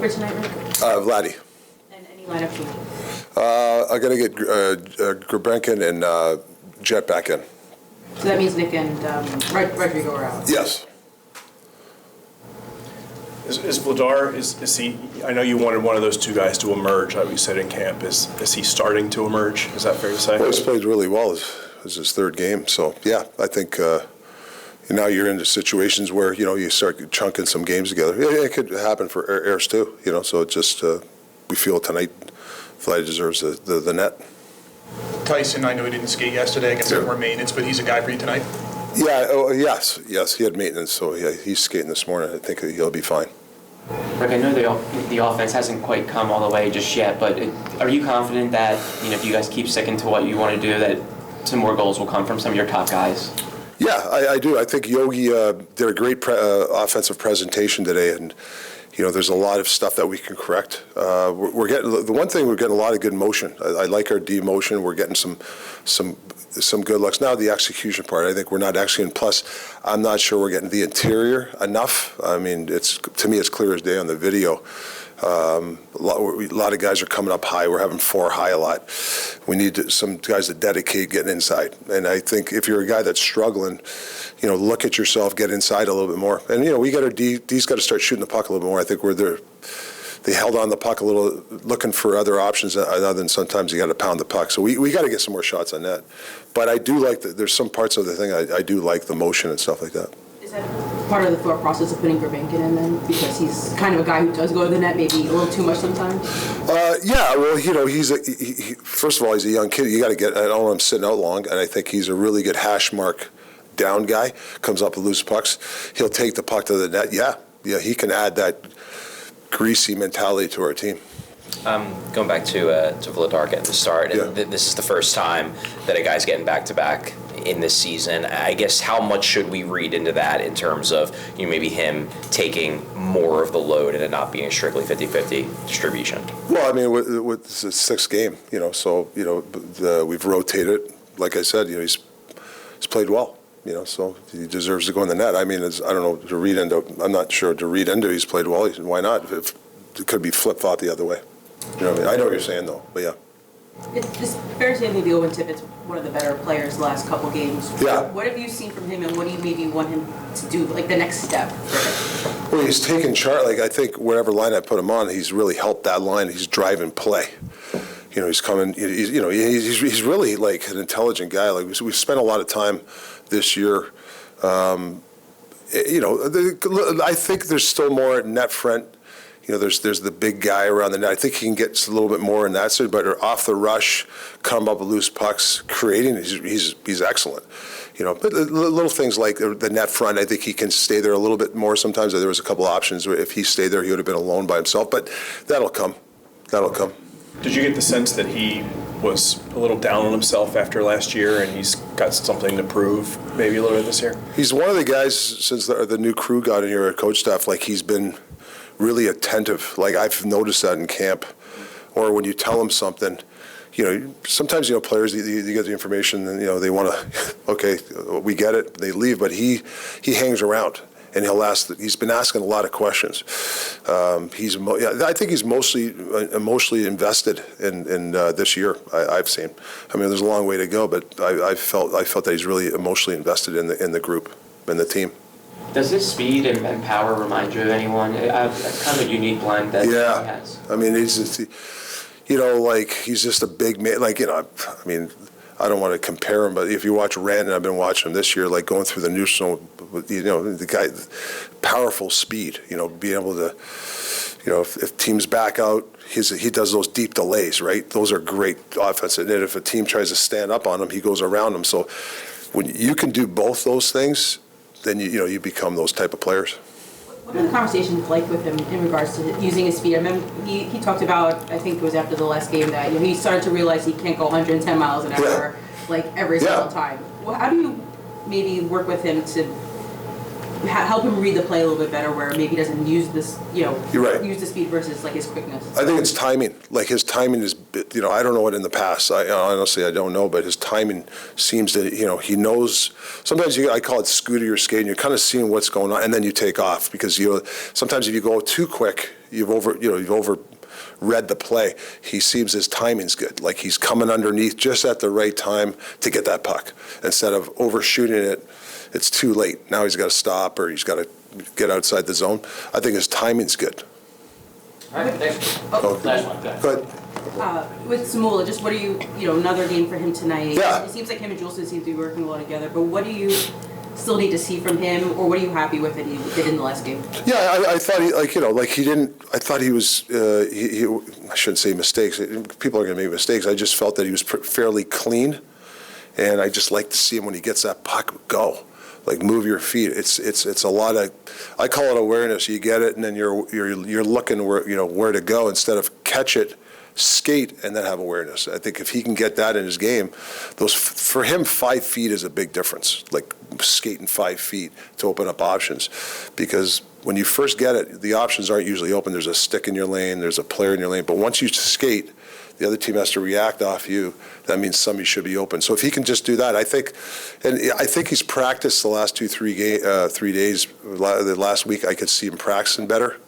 for tonight, Rick? Vladdy. And any lineup changes? I'm going to get Grabenkin and Jet back in. So that means Nick and Rodrigo are out? Yes. Is Vladar, is he, I know you wanted one of those two guys to emerge, like we said in camp. Is he starting to emerge? Is that fair to say? Well, he's played really well. It's his third game. So, yeah, I think now you're into situations where, you start chunking some games together. It could happen for Ayers too, so it just, we feel tonight Vladdy deserves the net. Tyson, I know he didn't skate yesterday against more maintenance, but he's a guy for you tonight? Yeah, yes, he had maintenance, so yeah, he's skating this morning. I think he'll be fine. Rick, I know the offense hasn't quite come all the way just yet, but are you confident that, if you guys keep sticking to what you want to do, that some more goals will come from some of your top guys? Yeah, I do. I think Yogi did a great offensive presentation today, and there's a lot of stuff that we can correct. We're getting the one thing, we're getting a lot of good motion. I like our D motion. We're getting some good looks. Now the execution part, I think we're not executing. Plus, I'm not sure we're getting the interior enough. I mean, to me it's clear as day on the video. A lot of guys are coming up high. We're having 4 high a lot. We need some guys that dedicate getting inside. And I think if you're a guy that's struggling, look at yourself, get inside a little bit more. And we got our D's got to start shooting the puck a little bit more. I think they held on the puck a little, looking for other options other than sometimes you got to pound the puck. So we got to get some more shots on net. But I do like there's some parts of the thing I do like the motion and stuff like that. Is that part of the thought process of putting Grabenkin in then? Because he's kind of a guy who does go to the net maybe a little too much sometimes? Yeah, well, first of all, he's a young kid. You got to get, I don't want him sitting out long, and I think he's a really good hash mark down guy. Comes up with loose pucks. He'll take the puck to the net. Yeah, he can add that greasy mentality to our team. Going back to Vladar getting the start, and this is the first time that a guy's getting back-to-back in this season. I guess how much should we read into that in terms of maybe him taking more of the load and it not being strictly 50-50 distribution? Well, I mean, with the 6th game, so we've rotated. Like I said, he's played well. So he deserves to go in the net. I mean, I don't know to read into. I'm not sure to read into. He's played well. Why not? It could be flip-flop the other way. I mean? I know what you're saying though, but yeah. It's fair to say maybe Owen Tippett's one of the better players the last couple games. Yeah. What have you seen from him, and what do you maybe want him to do, like the next step for him? Well, he's taken charge. Like I think whatever line I put him on, he's really helped that line. He's driving play. He's coming. He's really like an intelligent guy. Like we've spent a lot of time this year. I think there's still more at net front. There's the big guy around the net. I think he can get a little bit more in that side, but off the rush, come up with loose pucks, creating. He's excellent. But little things like the net front, I think he can stay there a little bit more. Sometimes there was a couple options where if he stayed there, he would have been alone by himself. But that'll come. Did you get the sense that he was a little down on himself after last year and he's got something to prove maybe a little bit this year? He's one of the guys since the new crew got in here at coach staff, like he's been really attentive. Like I've noticed that in camp, or when you tell him something, sometimes players you get the information and they want to, okay, we get it, they leave, but he hangs around and he'll ask. He's been asking a lot of questions. I think he's mostly emotionally invested in this year. I've seen. I mean, there's a long way to go, but I felt that he's really emotionally invested in the group and the team. Does his speed and power remind you of anyone? It's kind of a unique blend that he has. I mean, he's just, he's just a big man. I mean, I don't want to compare him, but if you watch Rand, and I've been watching him this year, like going through the neutral, the guy, powerful speed, being able to, if teams back out, he does those deep delays, right? Those are great offensive. And if a team tries to stand up on him, he goes around them. So when you can do both those things, then you become those type of players. What are the conversations like with him in regards to using his speed? I remember he talked about, I think it was after the last game, that he started to realize he can't go 110 miles an hour like every single time. Well, how do you maybe work with him to help him read the play a little bit better, where maybe he doesn't use this, You're right. use the speed versus like his quickness. I think it's timing. Like his timing is, I don't know what in the past. I honestly don't know, but his timing seems to, he knows. Sometimes I call it scooter your skate, and you're kind of seeing what's going on, and then you take off because sometimes if you go too quick, you've overread the play. He seems his timing's good. Like he's coming underneath just at the right time to get that puck instead of overshooting it. It's too late. Now he's got to stop or he's got to get outside the zone. I think his timing's good. All right, thanks. Oh. Last one, go ahead. Good. With Samula, just what do you, another game for him tonight. Yeah. It seems like him and Juleson seem to be working well together, but what do you still need to see from him, or what are you happy with that he did in the last game? Yeah, I thought I thought he was, I shouldn't say mistakes. People are going to make mistakes. I just felt that he was fairly clean, and I just like to see him when he gets that puck go. Like move your feet. It's a lot of, I call it awareness. You get it, and then you're looking where to go instead of catch it, skate, and then have awareness. I think if he can get that in his game, for him 5 feet is a big difference. Like skating 5 feet to open up options, because when you first get it, the options aren't usually open. There's a stick in your lane, there's a player in your lane, but once you skate, the other team has to react off you. That means somebody should be open. So if he can just do that, I think he's practiced the last 3 days. The last week, I could see him practicing better,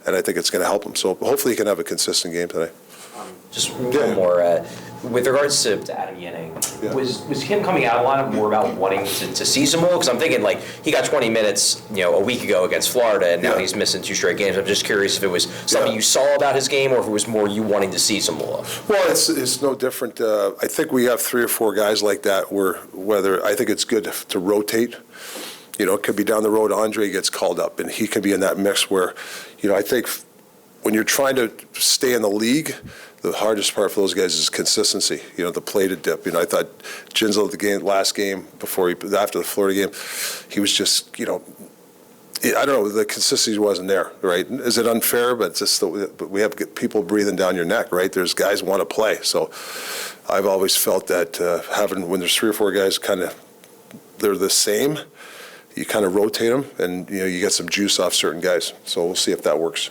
and I think it's going to help him. So hopefully he can have a consistent game today. Just one more. With regards to Adam Yenning, Yeah. was him coming out a lot more about wanting to see some more? Because I'm thinking like he got 20 minutes, a week ago against Florida, and now he's missing 2 straight games. I'm just curious if it was something you saw about his game, or if it was more you wanting to see some more. Well, it's no different. I think we have 3 or 4 guys like that. Whether I think it's good to rotate. It could be down the road. Andre gets called up, and he could be in that mix where, I think when you're trying to stay in the league, the hardest part for those guys is consistency. The play to dip. I thought Ginsel last game after the Florida game, he was just I don't know, the consistency wasn't there. Right? Is it unfair? But just we have people breathing down your neck. Right? There's guys who want to play. So I've always felt that when there's 3 or 4 guys they're the same. You kind of rotate them, and you get some juice off certain guys. So we'll see if that works.